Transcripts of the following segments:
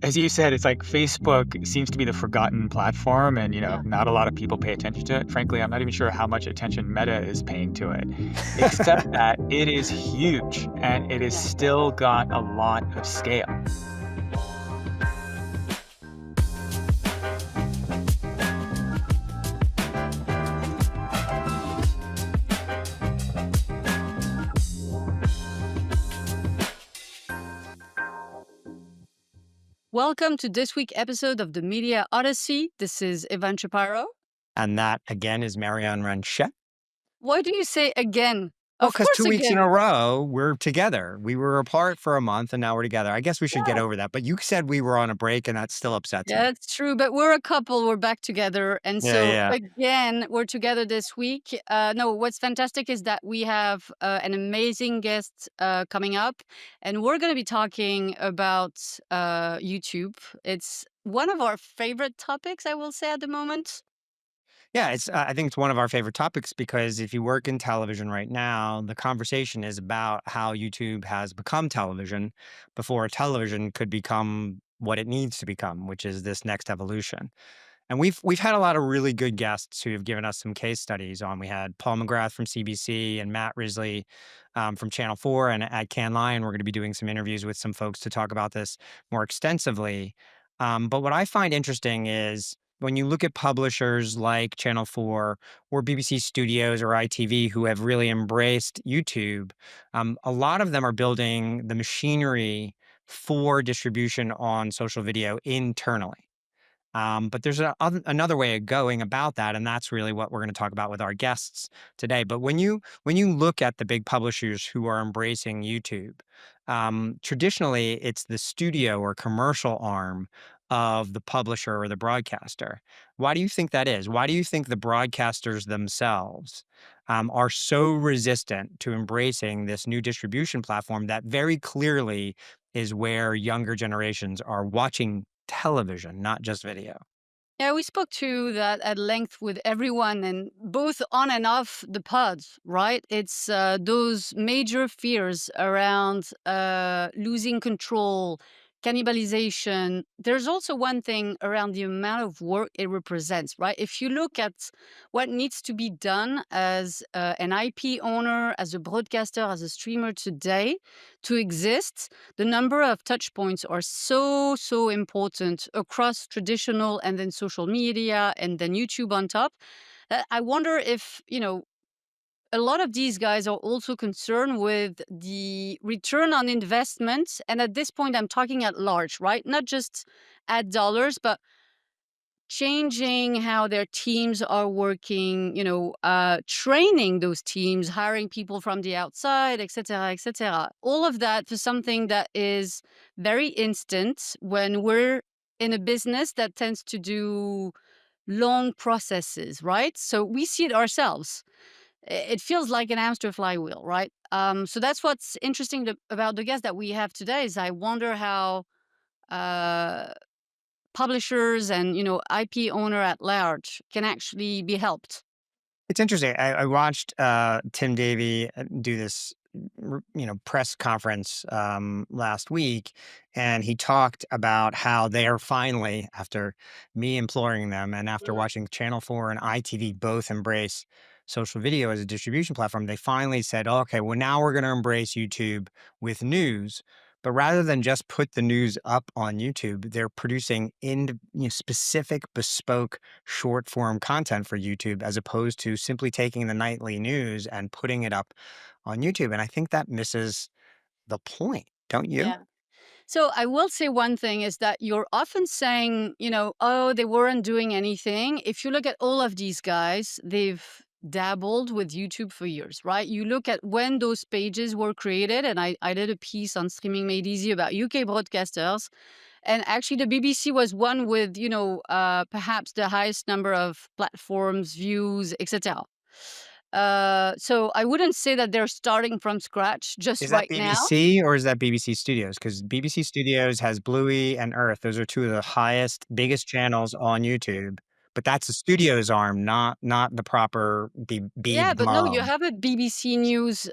As you said, it's like Facebook seems to be the forgotten platform and, Yeah. not a lot of people pay attention to it. Frankly, I'm not even sure how much attention Meta is paying to it, except that it is huge and it has Yeah. still got a lot of scale. Welcome to this week episode of the Media Odyssey. This is Ivan Shapiro. And that again is Marion. Why do you say again? Well, Of because course, 2 weeks in again. a row, we're together. We were apart for a month and now we're together. I guess we should get Yeah. over that. But you said we were on a break and that still upsets me. Yeah, it's true. But we're a couple. We're back together. And Yeah, so, yeah. again, we're together this week. No, what's fantastic is that we have an amazing guest coming up. And we're going to be talking about YouTube. It's one of our favorite topics, I will say, at the moment. Yeah, I think it's one of our favorite topics because if you work in television right now, the conversation is about how YouTube has become television before television could become what it needs to become, which is this next evolution. And we've had a lot of really good guests who have given us some case studies on. We had Paul McGrath from CBC and Matt Risley from Channel 4 and at Can Lion. We're going to be doing some interviews with some folks to talk about this more extensively. But what I find interesting is when you look at publishers like Channel 4 or BBC Studios or ITV who have really embraced YouTube, a lot of them are building the machinery for distribution on social video internally. But there's another way of going about that, and that's really what we're going to talk about with our guests today. But when you look at the big publishers who are embracing YouTube, traditionally it's the studio or commercial arm of the publisher or the broadcaster. Why do you think that is? Why do you think the broadcasters themselves are so resistant to embracing this new distribution platform that very clearly is where younger generations are watching television, not just video? Yeah, we spoke to that at length with everyone and both on and off the pods, right? It's those major fears around losing control, cannibalization. There's also one thing around the amount of work it represents, right? If you look at what needs to be done as an IP owner, as a broadcaster, as a streamer today to exist, the number of touch points are so important across traditional and then social media and then YouTube on top. I wonder if, a lot of these guys are also concerned with the return on investment. And at this point, I'm talking at large, right? Not just ad dollars, but changing how their teams are working, training those teams, hiring people from the outside, et cetera, et cetera. All of that for something that is very instant when we're in a business that tends to do long processes, right? So we see it ourselves. It feels like an hamster flywheel, right? So that's what's interesting about the guest that we have today is I wonder how uh, publishers and IP owner at large can actually be helped. It's interesting. I watched Tim Davie do this, press conference last week, and he talked about how they are finally, after me imploring them, and after Mm. watching Channel 4 and ITV both embrace social video as a distribution platform, they finally said, "Okay, well now we're going to embrace YouTube with news." But rather than just put the news up on YouTube, they're producing specific, bespoke short form content for YouTube as opposed to simply taking the nightly news and putting it up on YouTube. And I think that misses the point, don't you? Yeah. So I will say one thing is that you're often saying, oh, they weren't doing anything. If you look at all of these guys, they've dabbled with YouTube for years, right? You look at when those pages were created, and I did a piece on Streaming Made Easy about UK broadcasters. And actually, the BBC was one with, perhaps the highest number of platforms, views, etc. So I wouldn't say that they're starting from scratch just Is that right now. BBC or is that BBC Studios? Because BBC Studios has Bluey and Earth. Those are two of the highest, biggest channels on YouTube. But that's the studios arm, not the proper Yeah, Beeb but no, you mom. have a BBC News.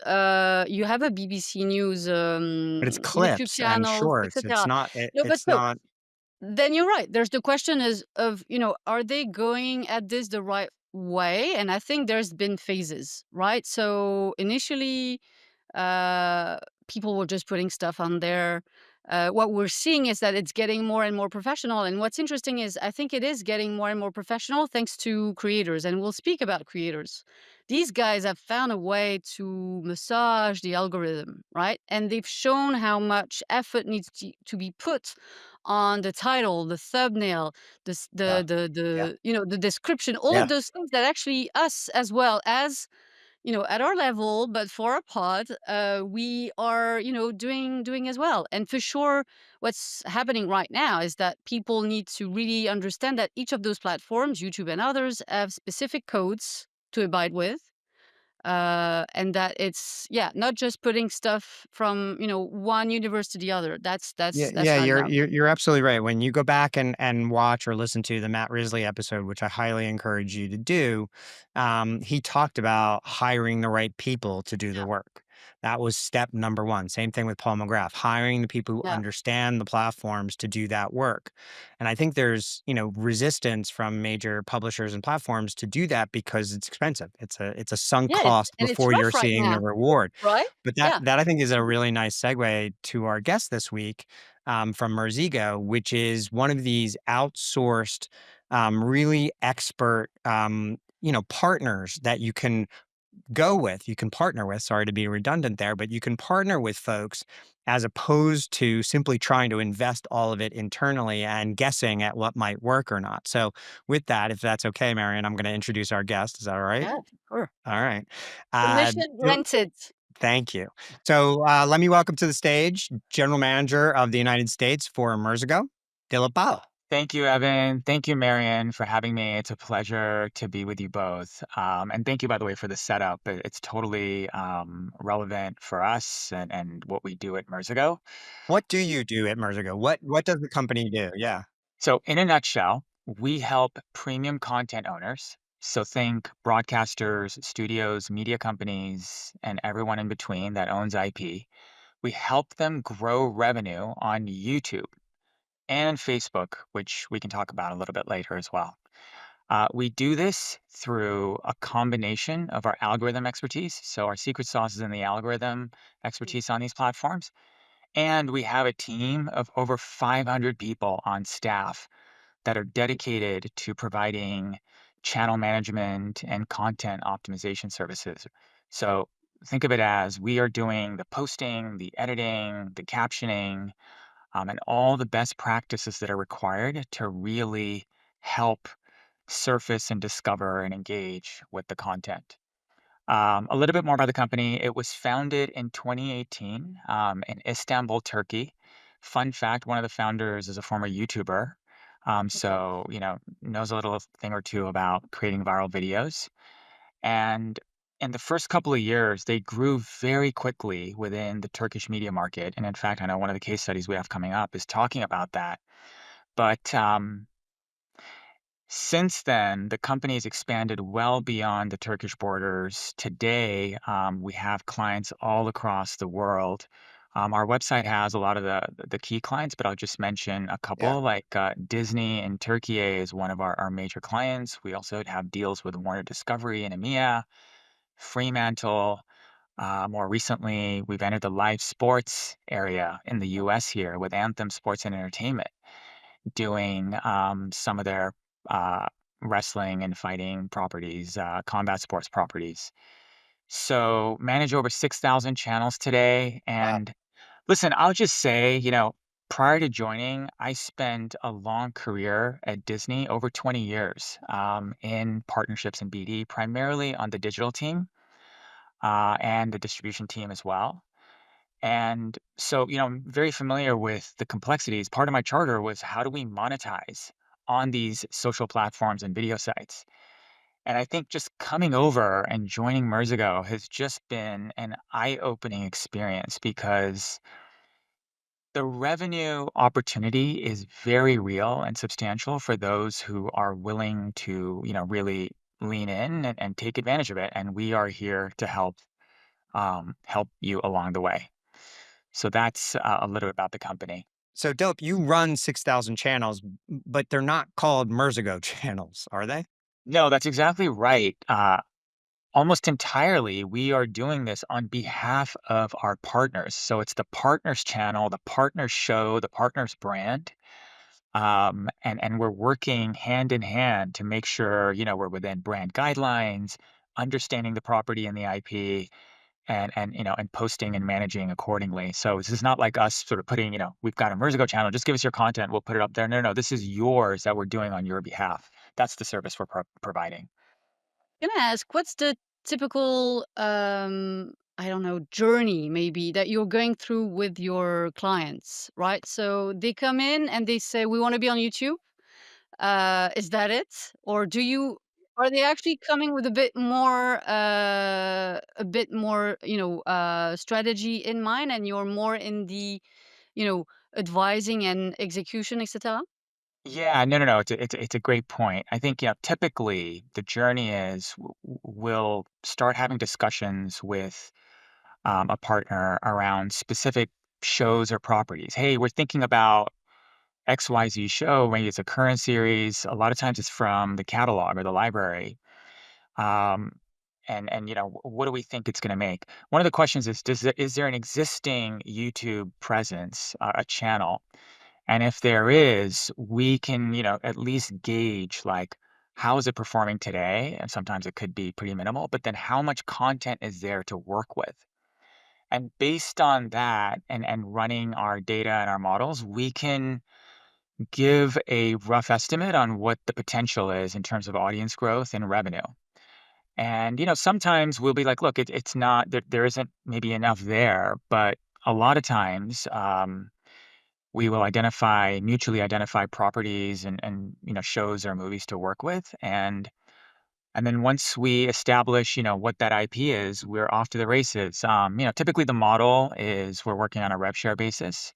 You have a BBC News But it's YouTube clips and channel, shorts. It's etc. not. It, No, but it's so not. then you're right. There's the question is of, are they going at this the right way? And I think there's been phases, right? So initially, uh, people were just putting stuff on there. What we're seeing is that it's getting more and more professional. And what's interesting is I think it is getting more and more professional thanks to creators. And we'll speak about creators. These guys have found a way to massage the algorithm, right? And they've shown how much effort needs to be put on the title, the thumbnail, Yeah. Yeah. the description, all of Yeah. those things that actually us as well as at our level, but for a pod, we are, doing as well. And for sure, what's happening right now is that people need to really understand that each of those platforms, YouTube and others, have specific codes to abide with. And that it's not just putting stuff from one universe to the other. That's Yeah, that's that's yeah, not you're enough. you're you're absolutely right. When you go back and watch or listen to the Matt Risley episode, which I highly encourage you to do, he talked about hiring the right people to do the Yeah, work. That was step number one. Same thing with Paul McGrath, hiring the people who yeah, understand the platforms to do that work. And I think there's, resistance from major publishers and platforms to do that because it's expensive. It's a sunk yeah. It's cost and it's before you're rough right seeing the now, reward. right? But that Yeah. that I think is a Mhm. really nice segue to our guest this week, from Merzigo, which is one of these outsourced, really expert, partners that you can go with, you can partner with. Sorry to be redundant there, but you can partner with folks as opposed to simply trying to invest all of it internally and guessing at what might work or not. So, with that, if that's okay, Marion, I'm going to introduce our guest. Is that all right? Yeah, sure. All right. Uh, Permission Dil- granted. Thank you. So let me welcome to the stage General Manager of the United States for Merzigo, Dilip Bala. Thank you, Evan. Thank you, Marion, for having me. It's a pleasure to be with you both. And thank you, by the way, for the setup. It's totally relevant for us and what we do at Merzigo. What do you do at Merzigo? What does the company do? Yeah. So, in a nutshell, we help premium content owners. So, think broadcasters, studios, media companies, and everyone in between that owns IP. We help them grow revenue on YouTube and Facebook, which we can talk about a little bit later as well. We do this through a combination of our algorithm expertise. So, our secret sauce is in the algorithm expertise on these platforms. And we have a team of over 500 people on staff that are dedicated to providing channel management and content optimization services. So, think of it as we are doing the posting, the editing, the captioning, and all the best practices that are required to really help surface and discover and engage with the content. A little bit more about the company. It was founded in 2018 in Istanbul, Turkey. Fun fact: one of the founders is a former YouTuber, Okay. so knows a little thing or two about creating viral videos. And in the first couple of years, they grew very quickly within the Turkish media market. And in fact, I know one of the case studies we have coming up is talking about that. But since then, the company has expanded well beyond the Turkish borders. Today, we have clients all across the world. Our website has a lot of the key clients, but I'll just mention a Yeah. couple. Like Disney in Turkey is one of our major clients. We also have deals with Warner Discovery in EMEA, Fremantle. More recently, we've entered the live sports area in the US here with Anthem Sports and Entertainment doing some of their uh, wrestling and fighting properties, combat sports properties. So manage over 6,000 channels today. Wow. And listen, I'll just say, prior to joining, I spent a long career at Disney, over 20 years in partnerships and BD, primarily on the digital team and the distribution team as well. And so, I'm very familiar with the complexities. Part of my charter was how do we monetize on these social platforms and video sites? And I think just coming over and joining Merzigo has just been an eye-opening experience because the revenue opportunity is very real and substantial for those who are willing to, really lean in and take advantage of it. And we are here to help you along the way. So that's a little bit about the company. So, Dope, you run 6,000 channels, but they're not called Merzigo channels, are they? No, that's exactly right. Almost entirely, we are doing this on behalf of our partners. So it's the partners channel, the partners show, the partners brand. And we're working hand in hand to make sure, we're within brand guidelines, understanding the property and the IP, and posting and managing accordingly. So this is not like us sort of putting, we've got a Merzigo channel, just give us your content, we'll put it up there. No, no, this is yours that we're doing on your behalf. That's the service we're providing. Can I ask, what's the typical, I don't know, journey maybe that you're going through with your clients, right? So they come in and they say, "We want to be on YouTube." Is that it? Or are they actually coming with a bit more, strategy in mind, and you're more in the, you know, advising and execution, etc.? Yeah, no, no, no. It's a great point. I think, typically the journey is we'll start having discussions with a partner around specific shows or properties. Hey, we're thinking about XYZ show. Maybe it's a current series. A lot of times it's from the catalog or the library. Um, and what do we think it's going to make? One of the questions is, is there an existing YouTube presence, a channel? And if there is, we can, at least gauge like how is it performing today? And sometimes it could be pretty minimal, but then how much content is there to work with? And based on that and running our data and our models, we can give a rough estimate on what the potential is in terms of audience growth and revenue. And sometimes we'll be like, look, it's not there isn't maybe enough there, but a lot of times we will mutually identify properties and shows or movies to work with, and then once we establish what that IP is, we're off to the races. Typically the model is we're working on a rev share basis,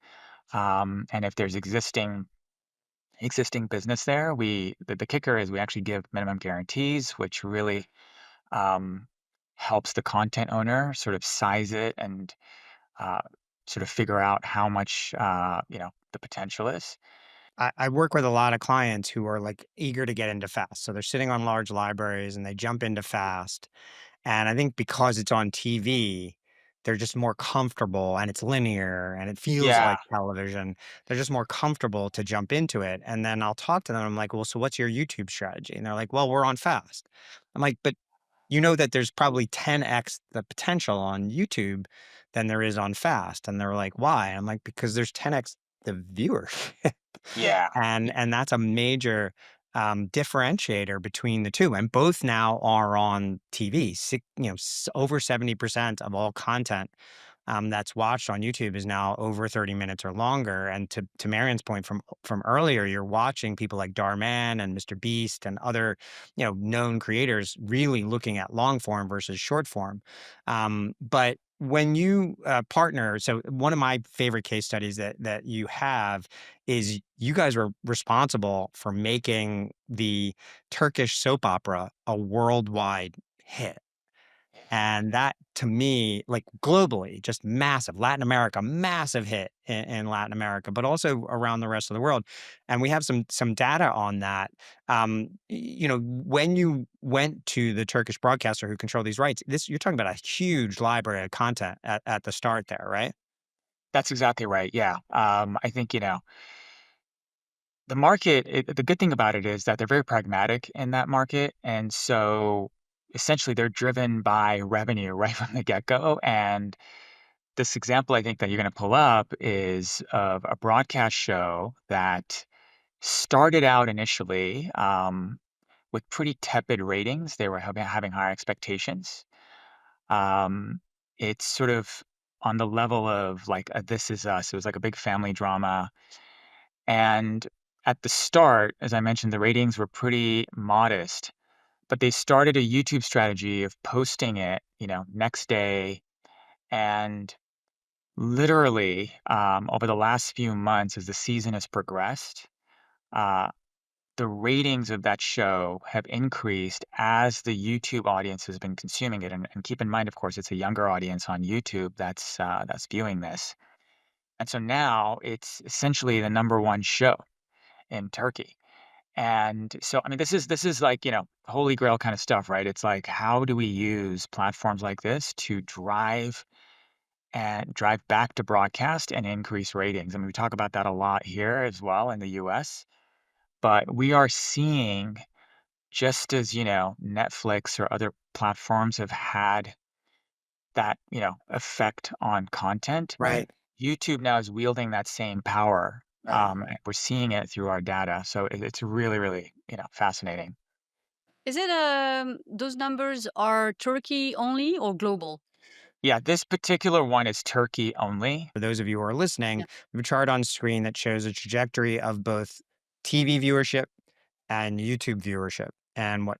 and if there's existing business there, the kicker is we actually give minimum guarantees, which really um, helps the content owner sort of size it and uh, sort of figure out how much the potential is. I work with a lot of clients who are like eager to get into fast. So they're sitting on large libraries and they jump into fast. And I think because it's on TV, they're just more comfortable and it's linear and it feels Yeah, like television. They're just more comfortable to jump into it. And then I'll talk to them. I'm like, well, so what's your YouTube strategy? And they're like, well, we're on fast. I'm like, but you know that there's probably 10x the potential on YouTube than there is on fast. And they're like, why? I'm like, because there's 10x the viewership. yeah, And that's a major differentiator between the two. And both now are on TV. Over 70% of all content that's watched on YouTube is now over 30 minutes or longer. And to Marion's point from earlier, you're watching people like Darman and Mr. Beast and other known creators really looking at long form versus short form. But when you partner, so one of my favorite case studies that you have is you guys were responsible for making the Turkish soap opera a worldwide hit. And that to me, like globally, just massive. Latin America, massive hit in Latin America, but also around the rest of the world. And we have some data on that. When you went to the Turkish broadcaster who controlled these rights, this you're talking about a huge library of content at the start there, right? that's exactly right. Yeah, I think the market. The good thing about it is that they're very pragmatic in that market, and so essentially they're driven by revenue right from the get go. And this example I think that you're going to pull up is of a broadcast show that started out initially with pretty tepid ratings. They were having higher expectations. Um, it's sort of on the level of like a This Is Us. It was like a big family drama. And at the start, as I mentioned, the ratings were pretty modest, but they started a YouTube strategy of posting it, next day. And literally, over the last few months, as the season has progressed, uh, the ratings of that show have increased as the YouTube audience has been consuming it. And keep in mind, of course, it's a younger audience on YouTube that's viewing this. And so now it's essentially the number one show in Turkey. And so, I mean, this is like, holy grail kind of stuff, right? It's like, how do we use platforms like this to drive back to broadcast and increase ratings? I mean, we talk about that a lot here as well in the US, but we are seeing just as, Netflix or other platforms have had that, effect on content, Right. YouTube now is wielding that same power. Right. And we're seeing it through our data. So it's really, really, fascinating. Is it those numbers are Turkey only or global? Yeah, this particular one is Turkey only. For those of you who are listening, Yeah. we have a chart on screen that shows a trajectory of both TV viewership and YouTube viewership. And what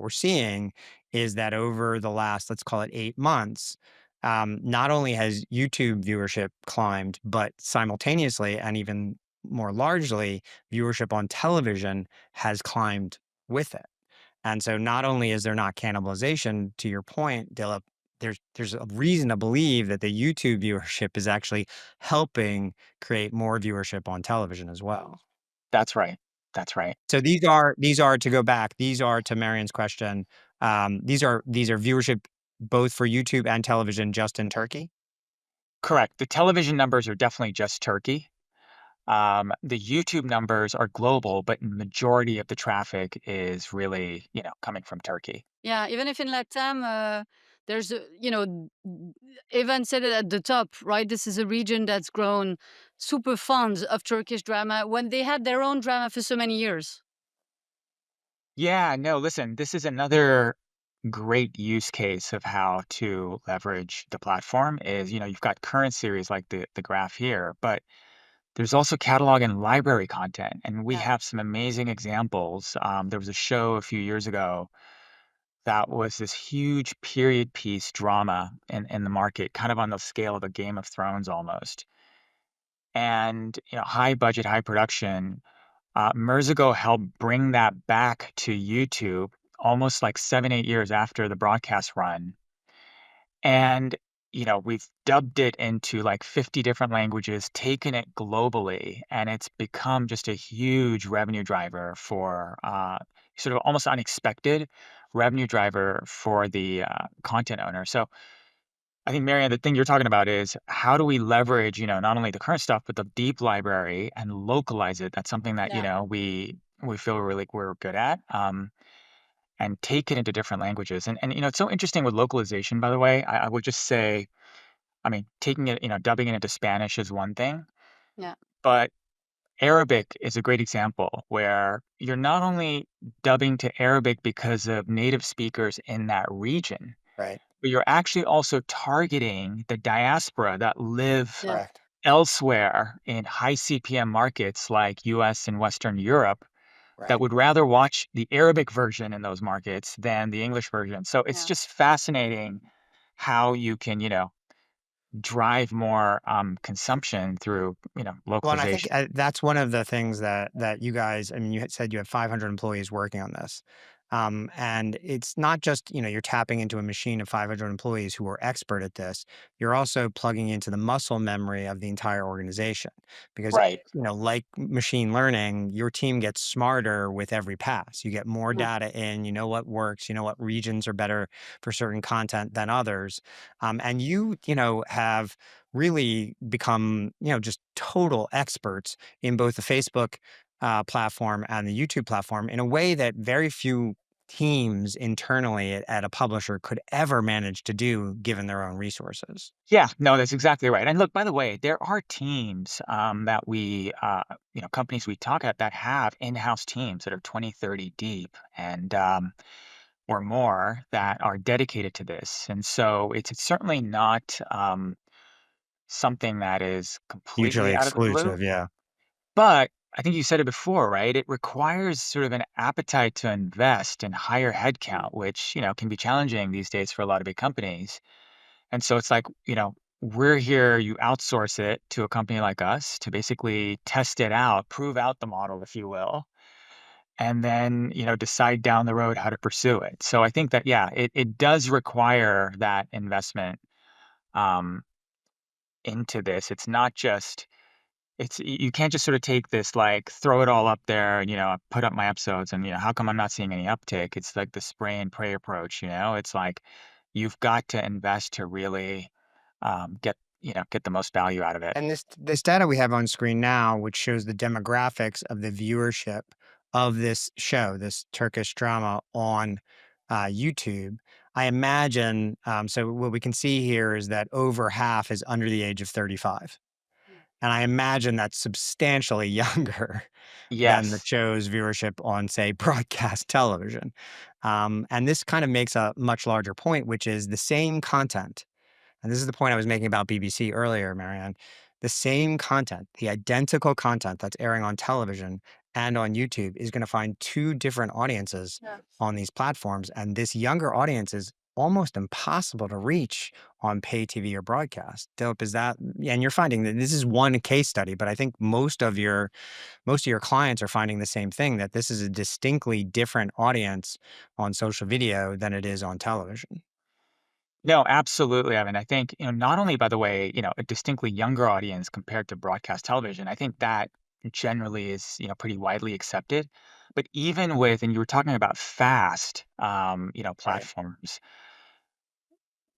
we're seeing is that over the last, let's call it 8 months, not only has YouTube viewership climbed, but simultaneously and even more largely, viewership on television has climbed with it. And so not only is there not cannibalization, to your point, Dilip, there's a reason to believe that the YouTube viewership is actually helping create more viewership on television as well. That's right. That's right. So these are to go back, these are to Marion's question. These are viewership both for YouTube and television just in Turkey. Correct. The television numbers are definitely just Turkey. The YouTube numbers are global, but majority of the traffic is really, coming from Turkey. Yeah, even if in Latam, there's Evan said it at the top, right? This is a region that's grown super fond of Turkish drama when they had their own drama for so many years. Yeah, no, listen, this is another great use case of how to leverage the platform is, you've got current series like the graph here, but there's also catalog and library content, and we Yeah, have some amazing examples. There was a show a few years ago that was this huge period piece drama in the market, kind of on the scale of a Game of Thrones almost. And, high budget, high production. Merzigo helped bring that back to YouTube almost like 7, 8 years after the broadcast run. And, we've dubbed it into like 50 different languages, taken it globally, and it's become just a huge revenue driver for sort of almost unexpected revenue driver for the content owner. So I think, Marianne, the thing you're talking about is how do we leverage, not only the current stuff, but the deep library and localize it? That's something that, yeah, we feel really we're good at. And take it into different languages. And it's so interesting with localization, by the way. I would just say, I mean, taking it, dubbing it into Spanish is one thing, yeah, but Arabic is a great example where you're not only dubbing to Arabic because of native speakers in that region, Right. but you're actually also targeting the diaspora that live yeah, Correct. elsewhere in high CPM markets like US and Western Europe that Right. would rather watch the Arabic version in those markets than the English version. So it's yeah. just fascinating how you can, drive more consumption through, Well, and I think, localization. that's one of the things that you guys, I mean, you had said you have 500 employees working on this. And it's not just, you're tapping into a machine of 500 employees who are expert at this. You're also plugging into the muscle memory of the entire organization because, Right. like machine learning, your team gets smarter with every pass. You get more Yeah. data in, you know what works, you know what regions are better for certain content than others. And have really become, just total experts in both the Facebook platform and the YouTube platform in a way that very few teams internally at a publisher could ever manage to do given their own resources. Yeah, no, that's exactly right. And look, by the way, there are teams that companies we talk at that have in-house teams that are 20, 30 deep and or more that are dedicated to this. And so it's certainly not something that is Mutually completely out of the blue. exclusive, yeah. But I think you said it before, right? It requires sort of an appetite to invest in higher Mm. headcount, which, can be challenging these days for a lot of big companies. And so it's like, we're here, you outsource it to a company like us to basically test it out, prove out the model, if you will, and then, decide down the road how to pursue it. So I think that, yeah, it does require that investment um, into this. It's not just you can't just sort of take this, like, throw it all up there and, put up my episodes and, how come I'm not seeing any uptake? It's like the spray and pray approach, you know? It's like you've got to invest to really, get the most value out of it. And this data we have on screen now, which shows the demographics of the viewership of this show, this Turkish drama on YouTube, I imagine. So what we can see here is that over half is under the age of 35, and I imagine that's substantially younger than the Yes. show's viewership on, say, broadcast television. And this kind of makes a much larger point, which is the same content, and this is the point I was making about BBC earlier, Marianne. The same content, the identical content that's airing on television and on YouTube is going to find two different audiences Yes. on these platforms. And this younger audience is almost impossible to reach on pay TV or broadcast. Dilip, is that, yeah, and you're finding that this is one case study, but I think most of your clients are finding the same thing, that this is a distinctly different audience on social video than it is on television. No, absolutely. I mean, I think, not only, by the way, a distinctly younger audience compared to broadcast television, I think that generally is, pretty widely accepted. But even with, and you were talking about fast, Right. platforms,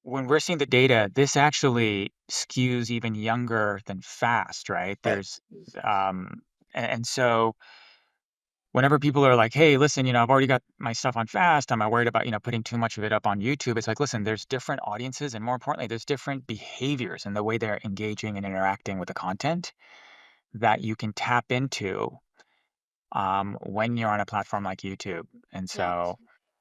when we're seeing the data, this actually skews even younger than fast, right? Right. And so whenever people are like, "Hey, listen, I've already got my stuff on fast. Am I worried about, putting too much of it up on YouTube?" It's like, listen, there's different audiences, and more importantly, there's different behaviors in the way they're engaging and interacting with the content that you can tap into when you're on a platform like YouTube. And Yes. so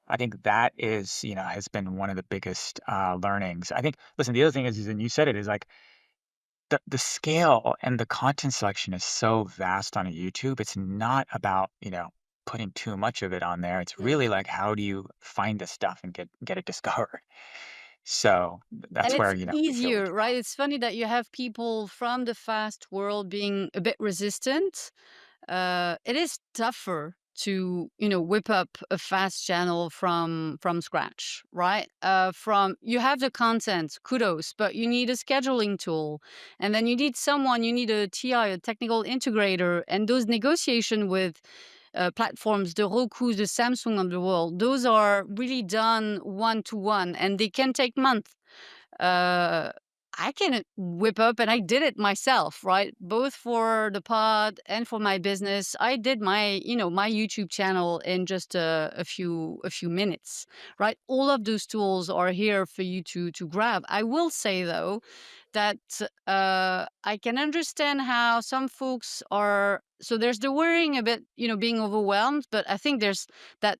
I think that is, has been one of the biggest learnings. I think, listen, the other thing is, and you said it, is like the scale and the content selection is so vast on a YouTube. It's not about, putting too much of it on there. It's really Yes. like, how do you find this stuff and get it discovered? So And that's where, it's we feel we easier, can right? help. It's funny that you have people from the fast world being a bit resistant. It is tougher to whip up a fast channel from scratch, right? From you have the content, kudos, but you need a scheduling tool, and then you need a TI, a technical integrator, and those negotiation with platforms, the Roku's, the Samsung of the world, those are really done one to one, and they can take months. uh, I can whip up, and I did it myself, right? Both for the pod and for my business. I did my YouTube channel in just a few minutes, right? All of those tools are here for you to grab. I will say though that I can understand how some folks are. So there's the worrying a bit, being overwhelmed, but I think there's that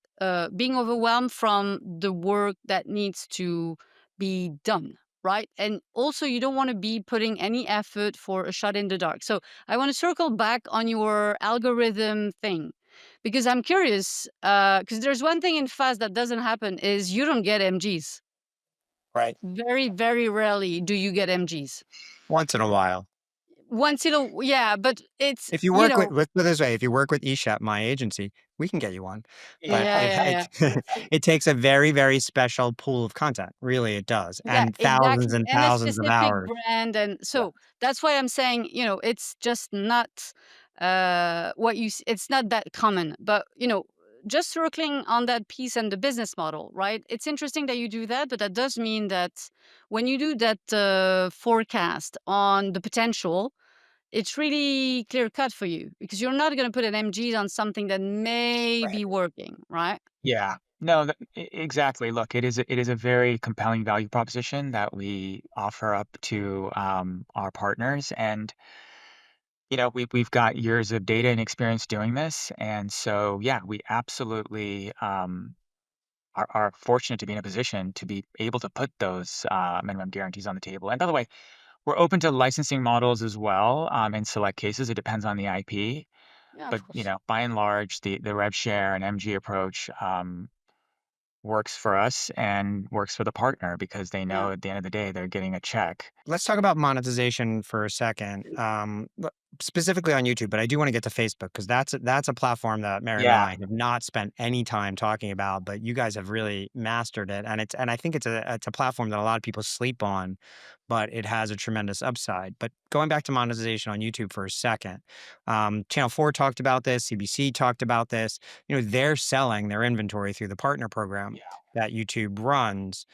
being overwhelmed from the work that needs to be done, right? And also, you don't want to be putting any effort for a shot in the dark. So I want to circle back on your algorithm thing because I'm curious. Because there's one thing in fast that doesn't happen is you don't get MGs. Right. Very, very rarely do you get MGs. Once in a while. Once in a yeah, but it's If you work with, let's put it this way, if you work with eShop, my agency, we can get you one. But yeah, yeah, yeah. it takes a very, very special pool of content. Really, it does. Yeah, And thousands exactly, and and a thousands of specific hours. brand, and Yeah. so that's why I'm saying, it's just not, it's not that common, but, just circling on that piece and the business model, right? It's interesting that you do that, but that does mean that when you do that, forecast on the potential, it's really clear cut for you because you're not gonna put an MGs on something that may Right. be working, right? Yeah. No, exactly. Look, it is a very compelling value proposition that we offer up to our partners, and we've got years of data and experience doing this, and so yeah, we absolutely are fortunate to be in a position to be able to put those minimum guarantees on the table. And by the way, we're open to licensing models as well. In select cases, it depends on the IP, Yeah, but of course. by and large, the rev share and MG approach works for us and works for the partner because they Yeah. know at the end of the day they're getting a check. Let's talk about monetization for a second. specifically on YouTube, but I do wanna get to Facebook because that's a platform that Marion and Yeah, I have not spent any time talking about, but you guys have really mastered it, and I think it's a platform that a lot of people sleep on, but it has a tremendous upside. But going back to monetization on YouTube for a second, Channel 4 talked about this, CBC talked about this. They're selling their inventory through the partner program yeah. that YouTube runs.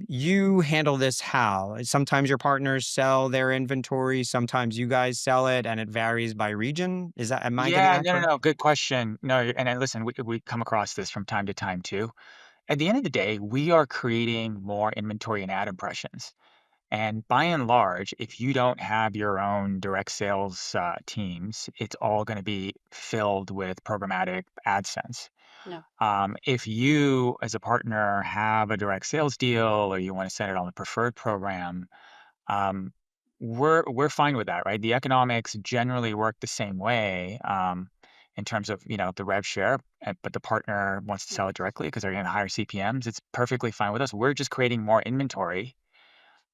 You handle this how? Sometimes your partners sell their inventory, sometimes you guys sell it, and it varies by region. Am I getting Yeah, that no, no, correct? no, good question. No, and listen, we come across this from time to time too. At the end of the day, we are creating more inventory and ad impressions. And by and large, if you don't have your own direct sales teams, it's all going to be filled with programmatic AdSense. Yeah. If you, as a partner, have a direct sales deal or you want to set it on the preferred program, um, we're fine with that, right? The economics generally work the same way in terms of the rev share, but the partner wants to Yeah. sell it directly because they're getting higher CPMS. It's perfectly fine with us. We're just creating more inventory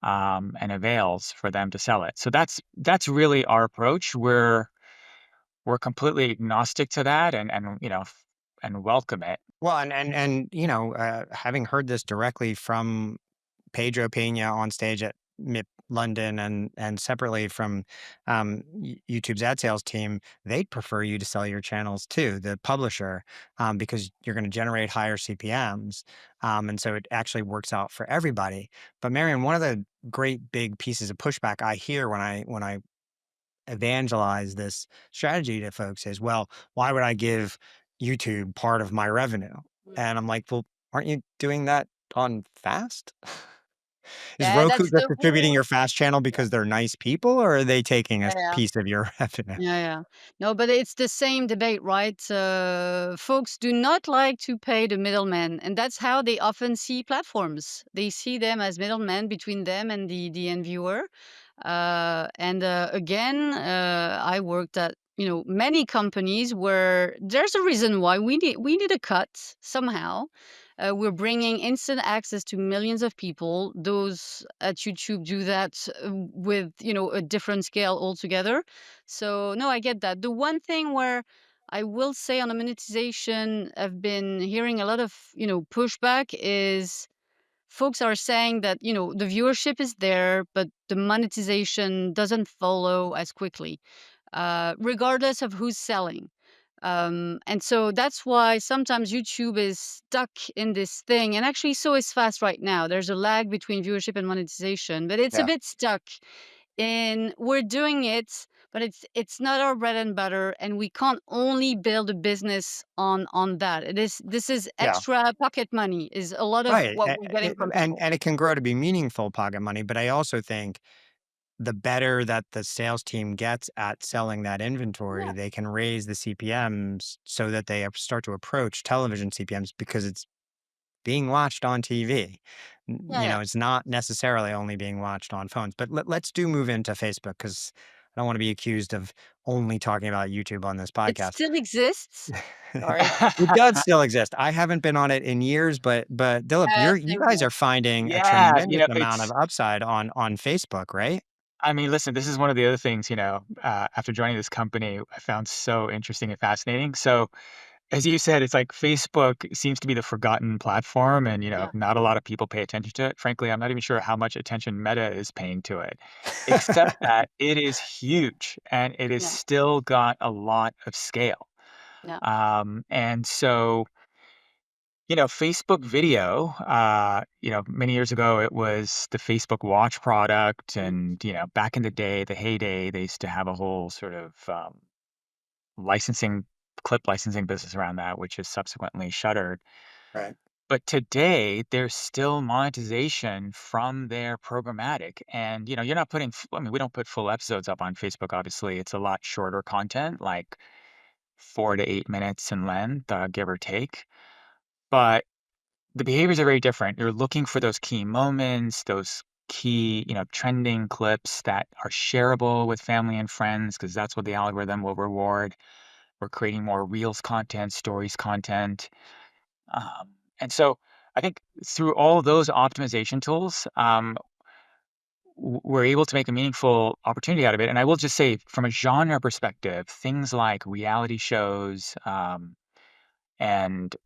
and avails for them to sell it. So that's really our approach. We're completely agnostic to that, and welcome it. Well, having heard this directly from Pedro Pena on stage at MIP London and separately from YouTube's ad sales team, they'd prefer you to sell your channels to the publisher because you're going to generate higher CPMs. And so it actually works out for everybody. But Marion, one of the great big pieces of pushback I hear when I evangelize this strategy to folks is, well, why would I give YouTube part of my revenue? Mm. And I'm like, well, aren't you doing that on Fast? Is Yeah, Roku that's just the distributing whole. your FAST channel because they're nice people, or are they taking a Yeah, yeah. piece of your revenue? Yeah, yeah. No, but it's the same debate, right? Folks do not like to pay the middleman, and that's how they often see platforms. They see them as middlemen between them and the end viewer. And again, I worked at many companies where there's a reason why we need a cut somehow. We're bringing instant access to millions of people. Those at YouTube do that with a different scale altogether. So no, I get that. The one thing where I will say on the monetization, I've been hearing a lot of pushback is folks are saying that the viewership is there, but the monetization doesn't follow as quickly, regardless of who's selling. And so that's why sometimes YouTube is stuck in this thing. And actually, so is Fast right now. There's a lag between viewership and monetization, but it's a Yeah. bit stuck. And we're doing it, but it's not our bread and butter, and we can't only build a business on that. This is Yeah. extra pocket money. Is a lot of Right. what we're getting from people. And it can grow to be meaningful pocket money. But I also think the better that the sales team gets at selling that inventory, Yeah, they can raise the CPMs so that they start to approach television CPMs because it's being watched on TV. yeah, yeah. It's not necessarily only being watched on phones. But let's do move into Facebook because I don't want to be accused of only talking about YouTube on this It podcast. still exists. Sorry. It does still exist. I haven't been on it in years, but Dilip, you Same guys here. are finding a Yeah, tremendous amount of it's upside on Facebook, right? I mean, listen, this is one of the other things, after joining this company, I found so interesting and fascinating. So, as you said, it's like Facebook seems to be the forgotten platform, and Yeah, not a lot of people pay attention to it. Frankly, I'm not even sure how much attention Meta is paying to it, except that it is huge and it has yeah, still got a lot of scale. yeah. And so, Facebook video, many years ago, it was the Facebook Watch product. Mhm. And, back in the day, the heyday, they used to have a whole sort of licensing, clip licensing business around that, which is subsequently shuttered. Right. But today, there's still monetization from their programmatic. And, you're not putting, I mean, we don't put full episodes up on Facebook, obviously. It's a lot shorter content, like 4 to 8 minutes in length, give or take. But the behaviors are very different. You're looking for those key moments, those key, trending clips that are shareable with family and friends, because that's what the algorithm will reward. We're creating more reels content, stories content. And so I think through all those optimization tools, we're able to make a meaningful opportunity out of it. And I will just say, from a genre perspective, things like reality shows and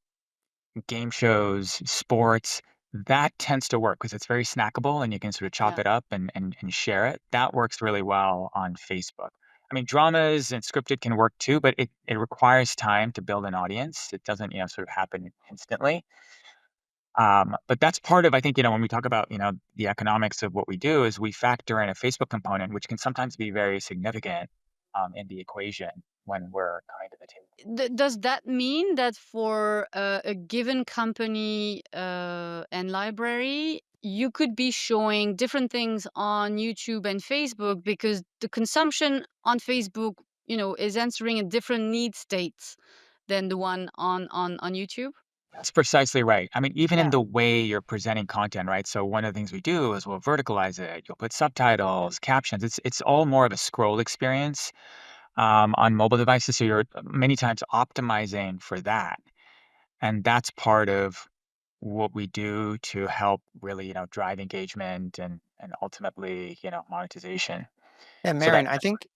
game shows, sports, that tends to work because it's very snackable and you can sort of chop Yeah. it up and share it. That works really well on Facebook. I mean, dramas and scripted can work too, but it requires time to build an audience. It doesn't, sort of happen instantly. But that's part of, I think, when we talk about, the economics of what we do is we factor in a Facebook component, which can sometimes be very significant in the equation when we're coming to the table. Does that mean that for a given company and library, you could be showing different things on YouTube and Facebook because the consumption on Facebook, is answering a different need states than the one on YouTube? That's precisely right. I mean, even in Yeah, the way you're presenting content, right? So one of the things we do is we'll verticalize it. You'll put yeah, subtitles, captions. It's all more of a scroll experience on mobile devices. So you're many times optimizing for that, and that's part of what we do to help really, drive engagement and ultimately, monetization. Yeah, So Marion, I think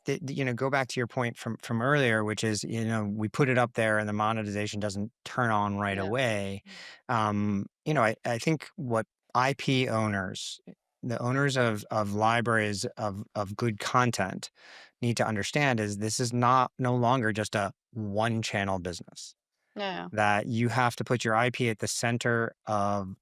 that, go back to your point from earlier, which is, we put it up there and the monetization doesn't turn on right yeah, away. I think what IP owners, the owners of libraries of good content need to understand is this is not no longer just a one channel business, yeah, that you have to put your IP at the center of,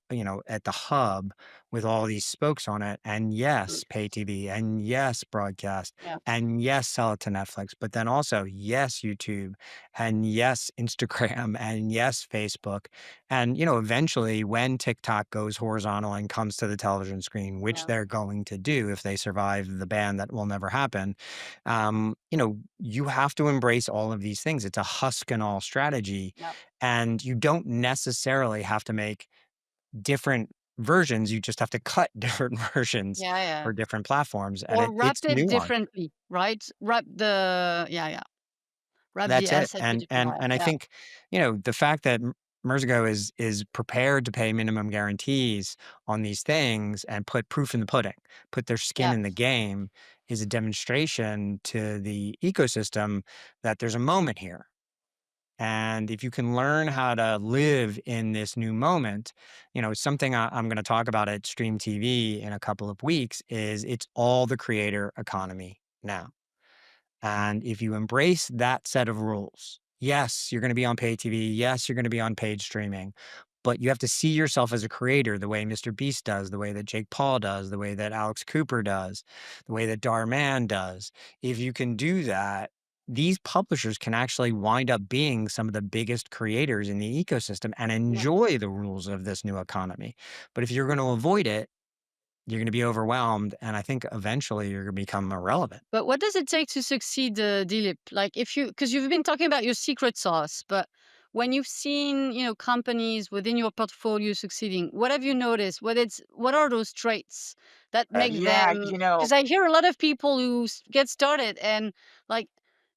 at the hub with all these spokes on it. And mm, yes, pay TV, and yes, broadcast, yeah, and yes, sell it to Netflix, but then also, yes, YouTube, and yes, Instagram, and yes, Facebook. And, eventually when TikTok goes horizontal and comes to the television screen, which yeah, they're going to do if they survive the ban that will never happen, you have to embrace all of these things. It's a husk and all strategy, yeah, and you don't necessarily have to make different versions, you just have to cut different versions yeah, yeah. for different platforms, and Or wrap it's it nuanced. differently, right? Wrap the That's it, asset a and different and way. and I Yeah, think, the fact that Merzigo is prepared to pay minimum guarantees on these things and put proof in the pudding, put their skin yeah, in the game, is a demonstration to the ecosystem that there's a moment here. And if you can learn how to live in this new moment, something I'm going to talk about at Stream TV in a couple of weeks is it's all the creator economy now. And if you embrace that set of rules, yes, you're going to be on paid TV. Yes, you're going to be on paid streaming, but you have to see yourself as a creator the way Mr. Beast does, the way that Jake Paul does, the way that Alex Cooper does, the way that Darman does. If you can do that, these publishers can actually wind up being some of the biggest creators in the ecosystem and yeah. enjoy the rules of this new economy. But if you're going to avoid it, you're going to be overwhelmed. And I think eventually you're going to become irrelevant. But what does it take to succeed, Dilip? Like, if you, because you've been talking about your secret sauce, but when you've seen, companies within your portfolio succeeding, what have you noticed? What are those traits that make Yeah, them? Because I hear a lot of people who get started and like,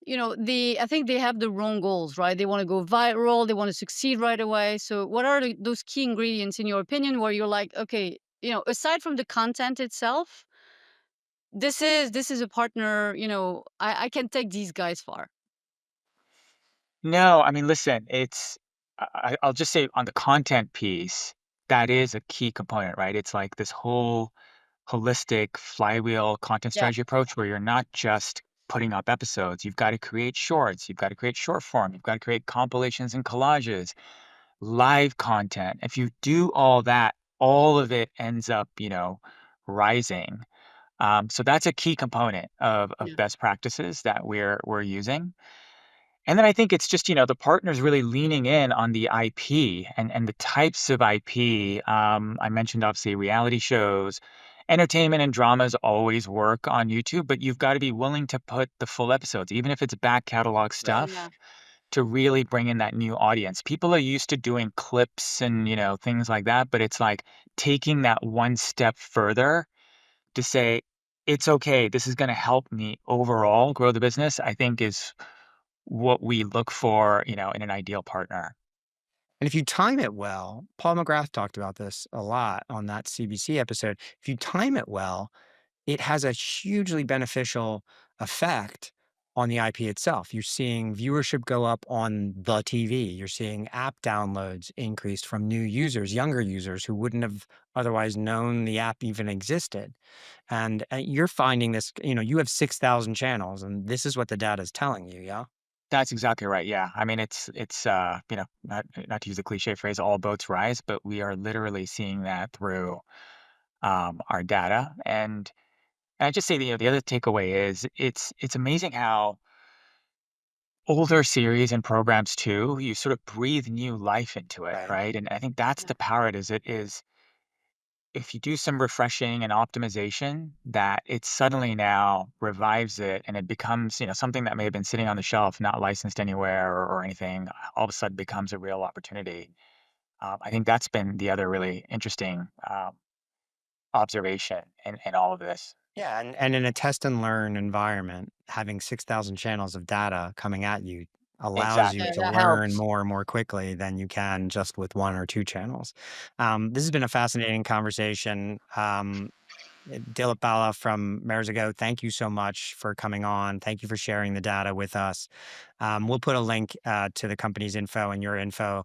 I think they have the wrong goals, right? They want to go viral, they want to succeed right away. So, what are those key ingredients in your opinion, where you're like, okay, aside from the content itself, this is a partner, I can take these guys far. no, I mean, listen, I'll just say on the content piece, that is a key component, right? It's like this whole holistic flywheel content Yeah, strategy approach where you're not just putting up episodes. You've got to create shorts, you've got to create short form, you've got to create compilations and collages, live content. If you do all that, all of it ends up, rising. So that's a key component of yeah, best practices that we're using. And then I think it's just, the partners really leaning in on the IP and the types of IP. I mentioned obviously reality shows, entertainment and dramas always work on YouTube, but you've got to be willing to put the full episodes, even if it's back catalog yeah. stuff, to really bring in that new audience. People are used to doing clips and, things like that, but it's like taking that one step further to say, it's okay, this is going to help me overall grow the business, I think is what we look for, in an ideal partner. And if you time it well, Paul McGrath talked about this a lot on that CBC episode. If you time it well, it has a hugely beneficial effect on the IP itself. You're seeing viewership go up on the TV. You're seeing app downloads increased from new users, younger users who wouldn't have otherwise known the app even existed. And you're finding this, you have 6,000 channels, and this is what the data is telling you. Yeah. That's exactly right, yeah. I mean, not to use a cliche phrase, all boats rise, but we are literally seeing that through, our data, and I just say, the other takeaway is it's amazing how older series and programs too, you sort of breathe new life into it, Right. right? And I think that's the power it is if you do some refreshing and optimization, that it suddenly now revives it and it becomes, something that may have been sitting on the shelf, not licensed anywhere or anything, all of a sudden becomes a real opportunity. I think that's been the other really interesting observation in all of this. Yeah, and in a test and learn environment, having 6,000 channels of data coming at you allows you Yeah, Exactly. to that learn helps. more and more quickly than you can just with 1 or 2 channels. This has been a fascinating conversation. Dilip Bala from Merzigo, thank you so much for coming on. Thank you for sharing the data with us. We'll put a link to the company's info and your info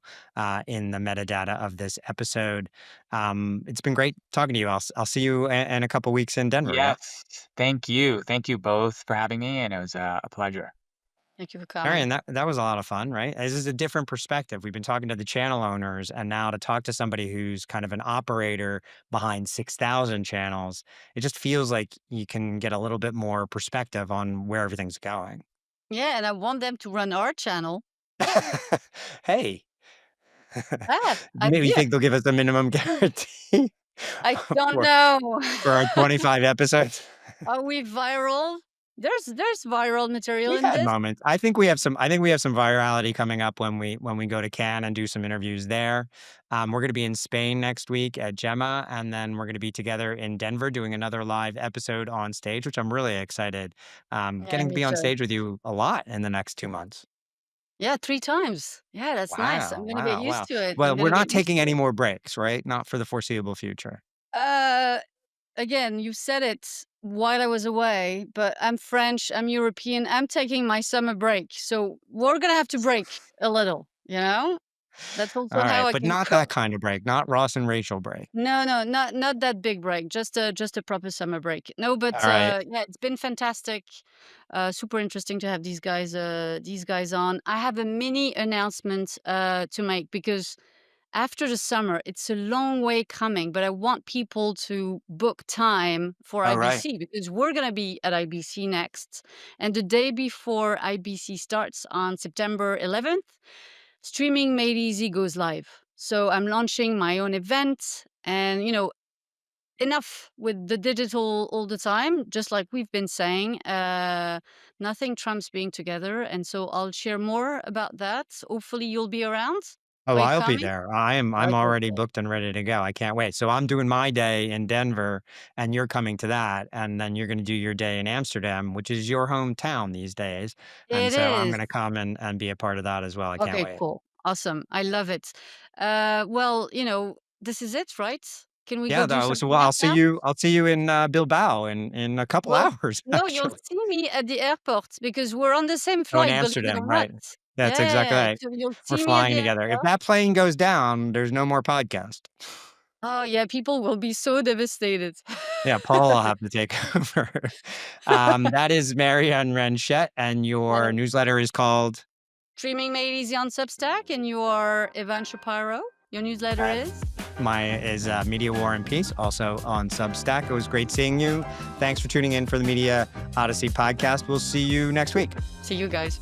in the metadata of this episode. It's been great talking to you. I'll see you in a couple weeks in Denver. Yeah. Yes. Thank you. Thank you both for having me, and it was a pleasure. Thank you for Marion, coming. that was a lot of fun, right? This is a different perspective. We've been talking to the channel owners, and now to talk to somebody who's kind of an operator behind 6,000 channels, it just feels like you can get a little bit more perspective on where everything's going. Yeah, and I want them to run our channel. Hey, Ah, maybe you idea. think they'll give us a minimum guarantee I don't for know. for our 25 episodes? Are we viral? There's viral material We've in had this. moments. I think we have some virality coming up when we go to Cannes and do some interviews there. We're gonna be in Spain next week at Gemma, and then we're gonna be together in Denver doing another live episode on stage, which I'm really excited. Yeah, Getting to me be on too. stage with you a lot in the next 2 months. Yeah, 3 times. Yeah, that's nice. I'm Wow, gonna get wow, used wow. to it. I'm Well, we're gonna not get used taking to any it. more breaks, right? Not for the foreseeable future. Uh, Again, you said it while I was away, but I'm French, I'm European, I'm taking my summer break, so we're gonna have to break a little, you know? That's also how Alright, I but can not that cope. kind of break, not Ross and Rachel break. No, no, not that big break, just a proper summer break. No, but, Alright. yeah, it's been fantastic, super interesting to have these guys on. I have a mini announcement, to make because after the summer, it's a long way coming, but I want people to book time for Alright. IBC because we're gonna be at IBC next, and the day before IBC starts on September 11th, Streaming Made Easy goes live. So I'm launching my own event and, enough with the digital all the time, just like we've been saying. Nothing trumps being together, and so I'll share more about that. Hopefully, you'll be around. Oh, Are you I'll be coming? there. I'm Okay, already cool. booked and ready to go. I can't wait. So I'm doing my day in Denver and you're coming to that. And then you're going to do your day in Amsterdam, which is your hometown these days. And It so I'm is. going to come and be a part of that as well. I can't Okay, wait. cool. Awesome. I love it. Well, this is it, right? Can we go Yeah, do though. some So well, podcast? I'll see you in Bilbao in a couple Well, hours, no, you'll actually. see me at the airport because we're on the same Oh, in flight, believe it Amsterdam, or not. right. That's exactly Yeah, right. so you'll We're see me at flying the together. If airport. that plane goes down, there's no more podcast. Oh, yeah, people will be so devastated. Yeah, Paul will have to take over. That is Marianne Renchette, and your And newsletter is called Streaming Made Easy on Substack, and you are Evan Shapiro. Your newsletter uh, is? Media War and Peace, also on Substack. It was great seeing you. Thanks for tuning in for the Media Odyssey podcast. We'll see you next week. See you guys.